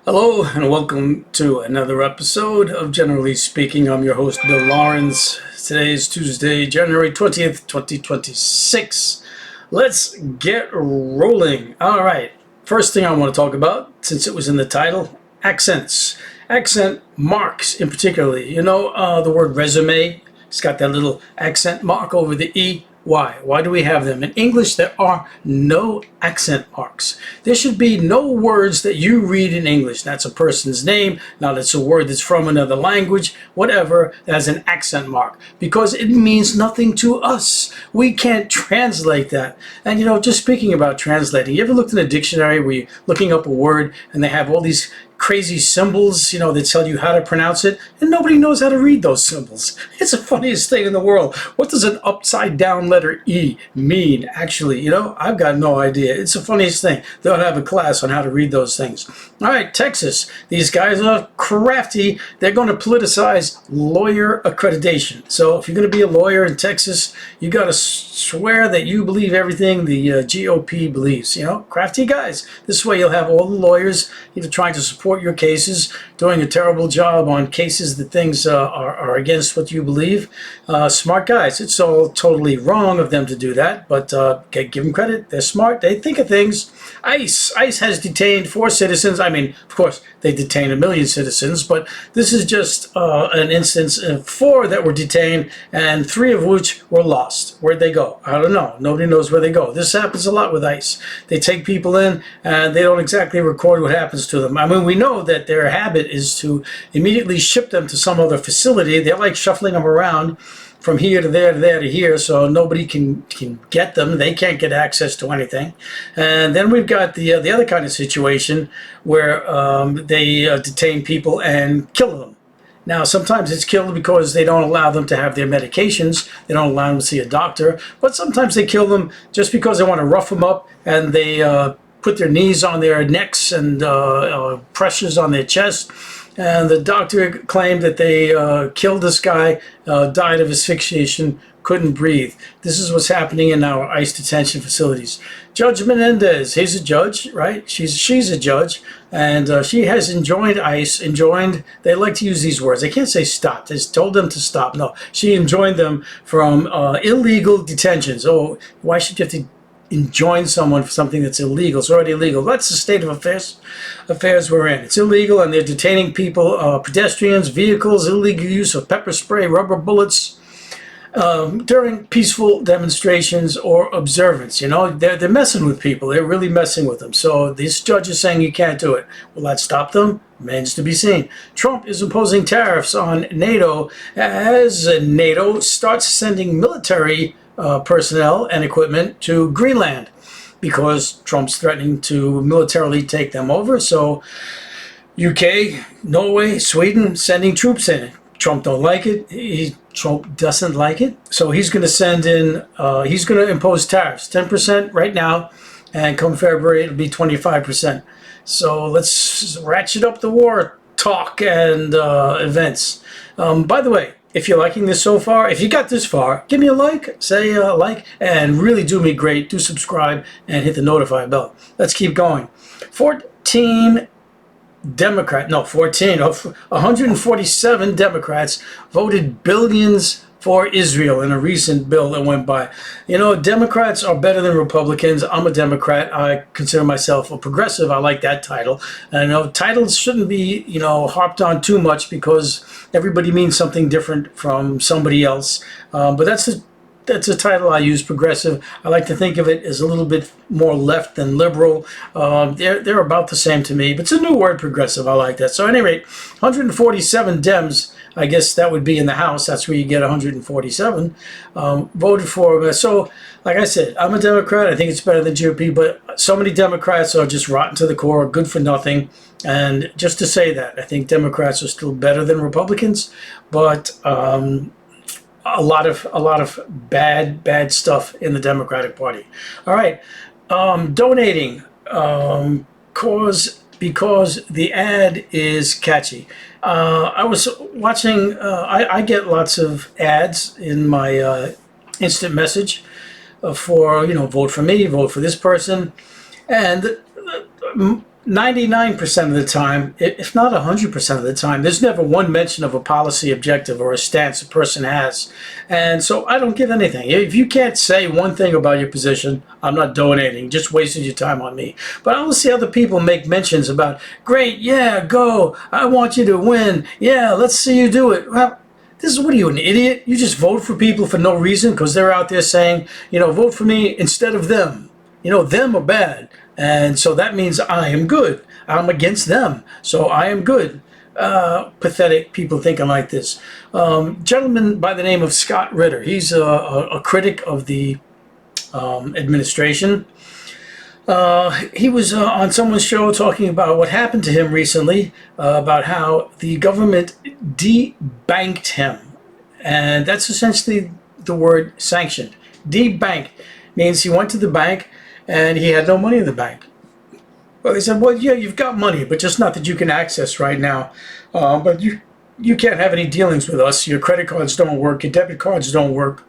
Hello and welcome to another episode of Generally Speaking. I'm your host, Bill Lawrence. Today is Tuesday, January 20th, 2026. Let's get rolling. All right. First thing I want to talk about, since it was in the title, accents. Accent marks in particularly. The word resume, it's got that little accent mark over the E. Why? Why do we have them? In English, there are no accent marks. There should be no words that you read in English. That's a person's name. Now, that's a word that's from another language, whatever, that has an accent mark because it means nothing to us. We can't translate that. And, just speaking about translating, you ever looked in a dictionary where you're looking up a word and they have all these crazy symbols, that tell you how to pronounce it, and nobody knows how to read those symbols. It's the funniest thing in the world. What does an upside down letter E mean, actually? I've got no idea. It's the funniest thing. They don't have a class on how to read those things. All right, Texas. These guys are crafty. They're going to politicize lawyer accreditation. So if you're going to be a lawyer in Texas, you got to swear that you believe everything the GOP believes. Crafty guys. This way you'll have all the lawyers either trying to support your cases, doing a terrible job on cases that things are against what you believe. Smart guys. It's all totally wrong of them to do that, but give them credit. They're smart. They think of things. ICE has detained 4 citizens. I mean, of course, they detained 1 million citizens, but this is just an instance of 4 that were detained and 3 of which were lost. Where'd they go? I don't know. Nobody knows where they go. This happens a lot with ICE. They take people in and they don't exactly record what happens to them. I mean, we know that their habit is to immediately ship them to some other facility. They're like shuffling them around from here to there to there to here, so nobody can get them. They can't get access to anything. And then we've got the other kind of situation where they detain people and kill them. Now, sometimes it's killed because they don't allow them to have their medications. They don't allow them to see a doctor. But sometimes they kill them just because they want to rough them up and they put their knees on their necks and pressures on their chest. And the doctor claimed that they killed this guy, died of asphyxiation, couldn't breathe. This is what's happening in our ICE detention facilities. Judge Menendez, he's a judge, right? She's a judge, and she has enjoined ICE, they like to use these words. They can't say stop. They told them to stop. No, she enjoined them from illegal detentions. Oh, why should you have to enjoin someone for something that's illegal? It's already illegal. That's the state of affairs we're in. It's illegal, and they're detaining people, pedestrians, vehicles, illegal use of pepper spray, rubber bullets, during peaceful demonstrations or observance. They're messing with people. They're really messing with them. So this judge is saying you can't do it. Will that stop them? Remains to be seen. Trump is imposing tariffs on NATO as NATO starts sending military personnel and equipment to Greenland because Trump's threatening to militarily take them over. So UK, Norway, Sweden sending troops in. Trump don't like it. Trump doesn't like it. So he's going to send in, he's going to impose tariffs, 10% right now, and come February it'll be 25%. So let's ratchet up the war talk and events. By the way, if you're liking this so far, if you got this far, give me a like, say like, and really do me great. Do subscribe and hit the notify bell. Let's keep going. 147 Democrats voted billions for Israel in a recent bill that went by. Democrats are better than Republicans. I'm a Democrat. I consider myself a progressive. I like that title. And titles shouldn't be, harped on too much because everybody means something different from somebody else. But that's a title I use, progressive. I like to think of it as a little bit more left than liberal. They're about the same to me, but it's a new word, progressive. I like that. So at any rate, 147 Dems, I guess that would be in the House. That's where you get 147, voted for. So like I said, I'm a Democrat. I think it's better than GOP, but so many Democrats are just rotten to the core, good for nothing. And just to say that, I think Democrats are still better than Republicans, but a lot of bad stuff in the Democratic Party. All right, donating because the ad is catchy. I was watching. I get lots of ads in my instant message for vote for me, vote for this person, and 99% of the time, if not 100% of the time, there's never one mention of a policy objective or a stance a person has. And so I don't give anything. If you can't say one thing about your position, I'm not donating. Just wasted your time on me. But I will see other people make mentions about, great, yeah, go. I want you to win. Yeah, let's see you do it. Well, what are you, an idiot? You just vote for people for no reason because they're out there saying, vote for me instead of them. Them are bad. And so that means I am good. I'm against them. So I am good. Pathetic people thinking like this. Gentleman by the name of Scott Ritter. He's a critic of the administration. He was on someone's show talking about what happened to him recently, about how the government debanked him. And that's essentially the word sanctioned. Debanked means he went to the bank and he had no money in the bank. Well, they said, well, yeah, you've got money, but just not that you can access right now. But you can't have any dealings with us. Your credit cards don't work. Your debit cards don't work.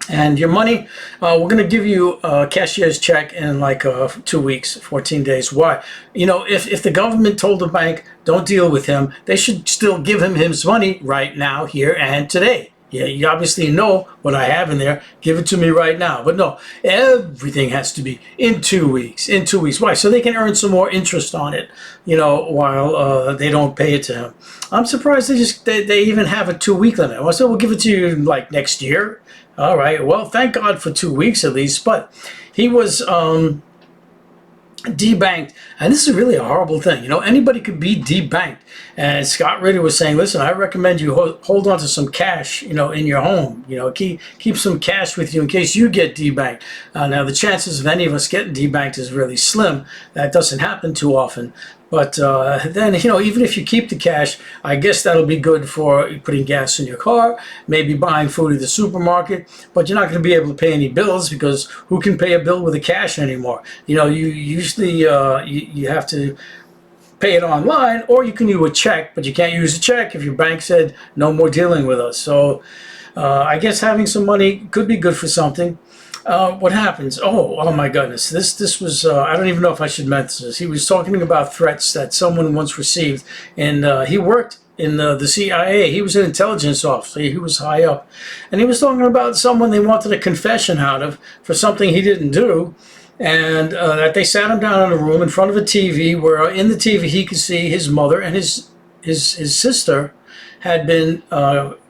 And your money, we're going to give you a cashier's check in like 2 weeks, 14 days. Why? If the government told the bank, don't deal with him, they should still give him his money right now, here and today. Yeah, you obviously know what I have in there. Give it to me right now. But no, everything has to be in 2 weeks. In 2 weeks. Why? So they can earn some more interest on it, while they don't pay it to him. I'm surprised they even have a 2-week limit. I said, we'll give it to you like next year. All right. Well, thank God for 2 weeks at least. But he was debanked, and this is really a horrible thing. Anybody could be debanked. And Scott Ritter was saying, listen, I recommend you hold on to some cash, in your home. Keep some cash with you in case you get debanked. Now, the chances of any of us getting debanked is really slim. That doesn't happen too often. But then, even if you keep the cash, I guess that'll be good for putting gas in your car, maybe buying food at the supermarket, but you're not going to be able to pay any bills because who can pay a bill with the cash anymore? You usually you have to pay it online, or you can use a check, but you can't use a check if your bank said no more dealing with us. So I guess having some money could be good for something. What happens? Oh my goodness. This was, I don't even know if I should mention this. He was talking about threats that someone once received, and he worked in the CIA. He was an intelligence officer. He was high up. And he was talking about someone they wanted a confession out of for something he didn't do, and that they sat him down in a room in front of a TV where in the TV he could see his mother and his sister had been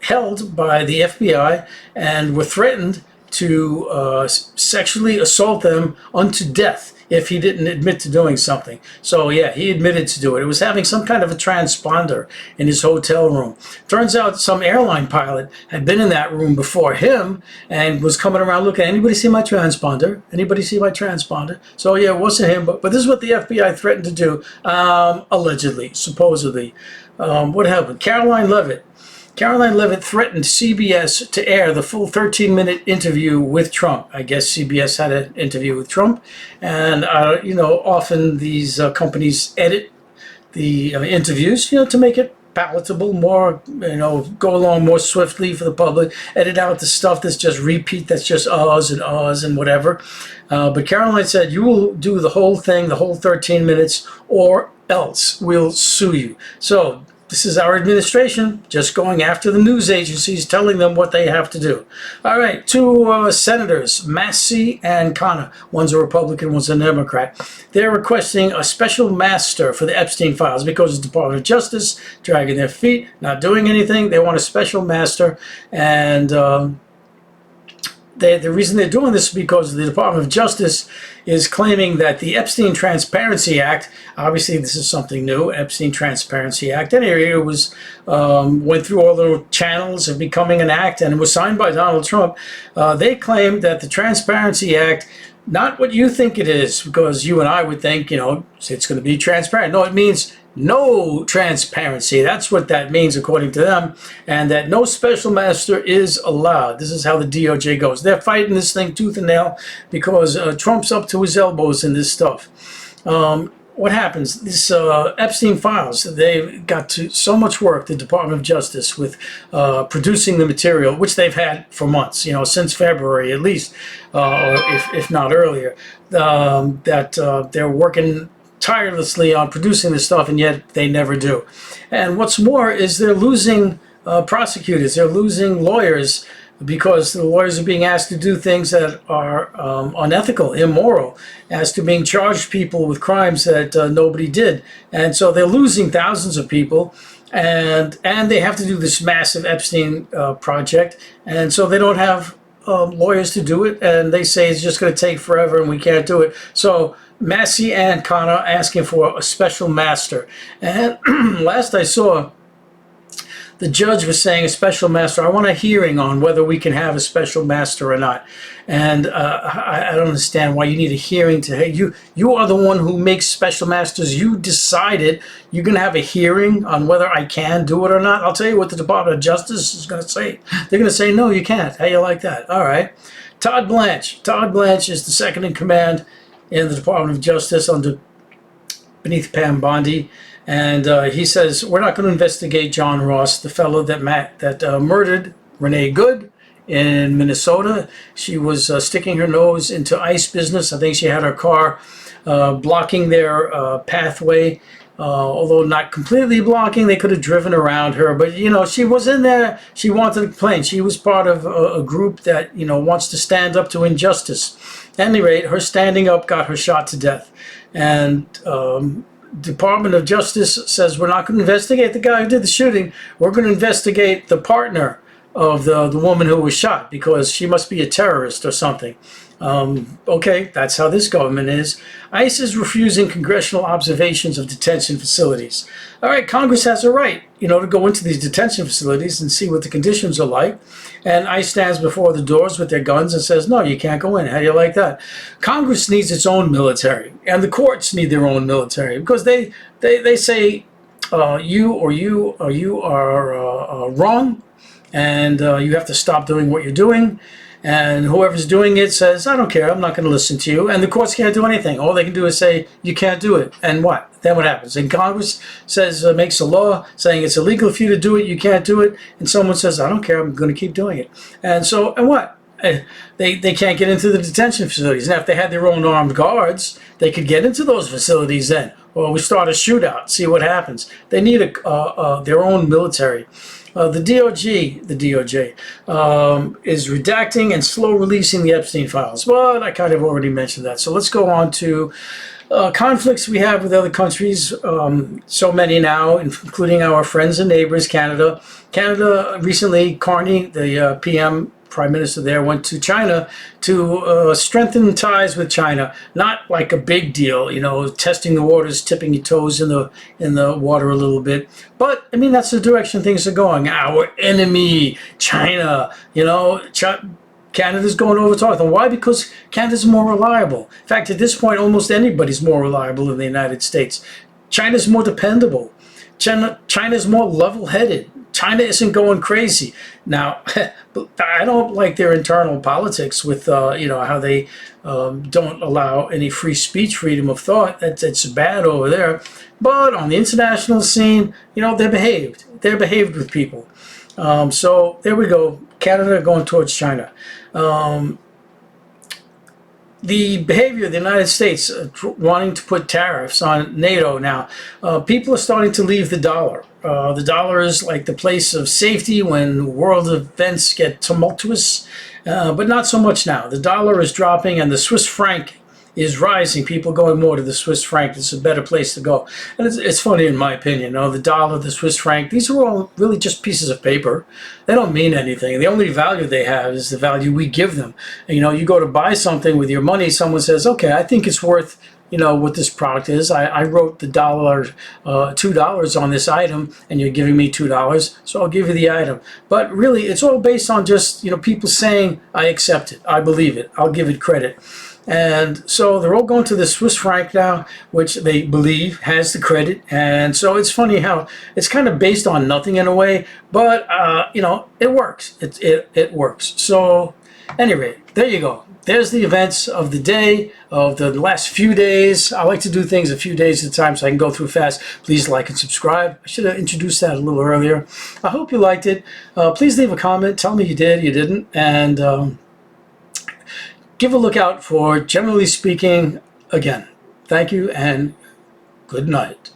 held by the FBI and were threatened to sexually assault them unto death if he didn't admit to doing something. So yeah, he admitted to do it. It was having some kind of a transponder in his hotel room. Turns out some airline pilot had been in that room before him and was coming around looking, anybody see my transponder? Anybody see my transponder? So yeah, it wasn't him, but this is what the FBI threatened to do, allegedly, supposedly. What happened? Caroline Levitt threatened CBS to air the full 13-minute interview with Trump. I guess CBS had an interview with Trump. And, often these companies edit the interviews, to make it palatable, more, go along more swiftly for the public, edit out the stuff that's just repeat, that's just uhs and whatever. But Caroline said, you will do the whole thing, the whole 13 minutes, or else we'll sue you. So this is our administration just going after the news agencies, telling them what they have to do. All right, two senators, Massey and Connor. One's a Republican, one's a Democrat. They're requesting a special master for the Epstein files because the Department of Justice dragging their feet, not doing anything. They want a special master, and the reason they're doing this is because the Department of Justice is claiming that the Epstein Transparency Act, obviously this is something new, Epstein Transparency Act, and it was, went through all the channels of becoming an act, and it was signed by Donald Trump. They claim that the Transparency Act, not what you think it is, because you and I would think, it's going to be transparent. No, it means no transparency. That's what that means according to them, and that no special master is allowed. This is how the DOJ goes. They're fighting this thing tooth and nail because Trump's up to his elbows in this stuff. What happens? This Epstein files, they've got to so much work, the Department of Justice, with producing the material, which they've had for months, since February at least, or if not earlier, that they're working tirelessly on producing this stuff, and yet they never do. And what's more is they're losing prosecutors, they're losing lawyers, because the lawyers are being asked to do things that are unethical, immoral, as to being charged people with crimes that nobody did. And so they're losing thousands of people, and they have to do this massive Epstein project, and so they don't have lawyers to do it, and they say it's just going to take forever and we can't do it. So Massey and Connor asking for a special master. And last I saw, the judge was saying a special master. I want a hearing on whether we can have a special master or not. And I don't understand why you need a hearing to, hey, you are the one who makes special masters. You decided you're going to have a hearing on whether I can do it or not. I'll tell you what the Department of Justice is going to say. They're going to say, no, you can't. How you like that? All right. Todd Blanche. Todd Blanche is the second in command in the Department of Justice beneath Pam Bondi. And he says, we're not going to investigate John Ross, the fellow that murdered Renee Good in Minnesota. She was sticking her nose into ICE business. I think she had her car blocking their pathway, although not completely blocking. They could have driven around her. But, you know, she was in there. She wanted to complain. She was part of a group that, you know, wants to stand up to injustice. At any rate, her standing up got her shot to death. And Department of Justice says we're not going to investigate the guy who did the shooting. We're going to investigate the partner of the woman who was shot, because she must be a terrorist or something. Okay, that's how this government is. ICE is refusing congressional observations of detention facilities. All right, Congress has a right, you know, to go into these detention facilities and see what the conditions are like. And ICE stands before the doors with their guns and says, no, you can't go in. How do you like that? Congress needs its own military, and the courts need their own military, because they say you are wrong, and you have to stop doing what you're doing. And whoever's doing it says, I don't care, I'm not going to listen to you. And the courts can't do anything. All they can do is say, you can't do it. And what? Then what happens? And Congress says, makes a law saying it's illegal for you to do it, you can't do it. And someone says, I don't care, I'm going to keep doing it. And so, and what? They can't get into the detention facilities. Now, if they had their own armed guards, they could get into those facilities then. Or we start a shootout, see what happens. They need their own military. The DOJ is redacting and slow releasing the Epstein files. Well, I kind of already mentioned that. So let's go on to conflicts we have with other countries. So many now, including our friends and neighbors, Canada. Canada recently, Carney, the Prime Minister there, went to China to strengthen ties with China. Not like a big deal, you know, testing the waters, tipping your toes in the water a little bit. But I mean, that's the direction things are going. Our enemy, China, you know, Canada's going over to them. Why? Because Canada's more reliable. In fact, at this point, almost anybody's more reliable than the United States. China's more dependable. China's more level-headed. China isn't going crazy. Now, I don't like their internal politics with, you know, how they don't allow any free speech, freedom of thought. It's bad over there. But on the international scene, you know, they're behaved. They're behaved with people. So there we go. Canada going towards China. The behavior of the United States wanting to put tariffs on NATO now, people are starting to leave the dollar. The dollar is like the place of safety when world events get tumultuous, but not so much now. The dollar is dropping and the Swiss franc is rising. People going more to the Swiss franc. It's a better place to go. And it's funny, in my opinion, you know, the dollar, the Swiss franc, these are all really just pieces of paper. They don't mean anything. The only value they have is the value we give them. And, you know, you go to buy something with your money, someone says, okay, I think it's worth, you know, what this product is. I wrote the $2 on this item, and you're giving me $2, so I'll give you the item. But really, it's all based on just, you know, people saying, I accept it, I believe it, I'll give it credit. And so they're all going to the Swiss franc now, which they believe has the credit. And so it's funny how it's kind of based on nothing in a way, but, you know, it works. It works. So anyway, there you go. There's the events of the day, of the last few days. I like to do things a few days at a time so I can go through fast. Please like and subscribe. I should have introduced that a little earlier. I hope you liked it. Please leave a comment. Tell me you did, you didn't. And give a look out for Generally Speaking again. Thank you and Good night.